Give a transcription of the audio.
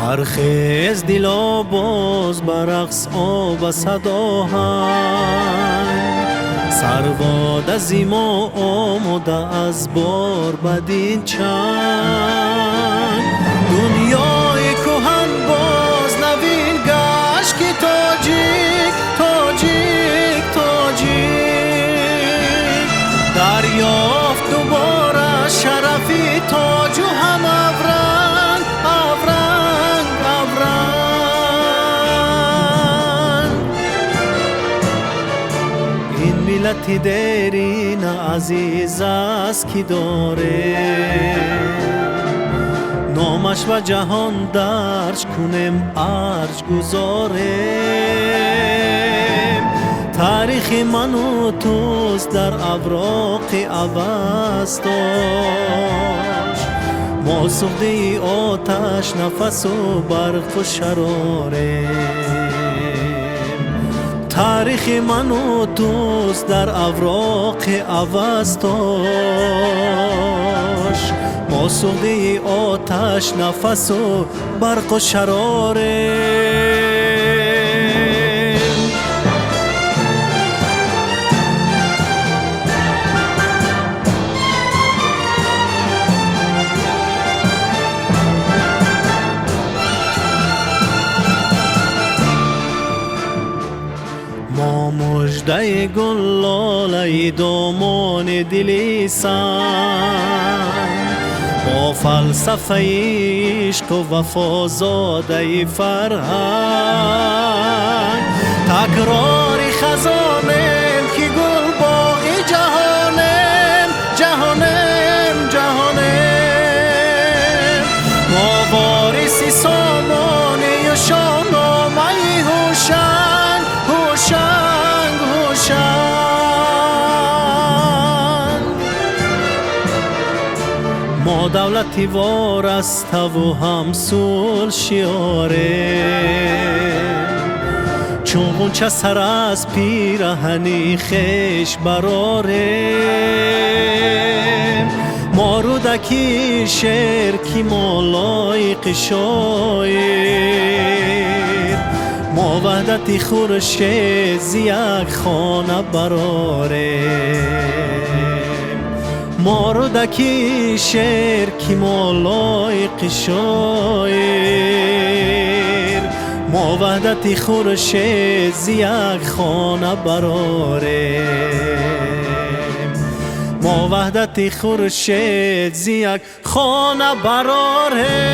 برخیز دلا باز برقص و صداهنگ سرواد زیما آمده از بار بدین چنگ دنیای کهن باز نوین گشت که تاجیک تاجیک تاجیک دریافت دوباره شرفی تاج و هم افرنگ افرنگ افرنگ این ملتی دیرین عزیز است که داره نامش و جهان درج کنیم ارج گذاریم تاریخ من و توست در اوراق عوض داشت ما سوخته آتش نفس و برق و شراریم تاریخ من و توست در اوراق عوض داشت ما سوخته آتش نفس و برق و شراریم ما مژده گل لاله دامان دلیسان با فلسفه عشق و وفا زاده فرهنگ تکراری خزانیم که گل باغی جهانیم جهانیم جهانیم ما وارثی سامانی و شاهنامه هوشنگ هوشنگ هوشنگ ما دولتی وارسته و همسول شیاریم چون غنچه سر از پیرهنی خویش براریم ما رودکی شعر که ما لایق شاعر ما وحدتی خورشید ز یک خانه براریم ما رودکی شعر که ما لایق شاعر ما وحدتی خورشید ز یک خانه براریم ما وحدتی خورشید ز یک خانه براریم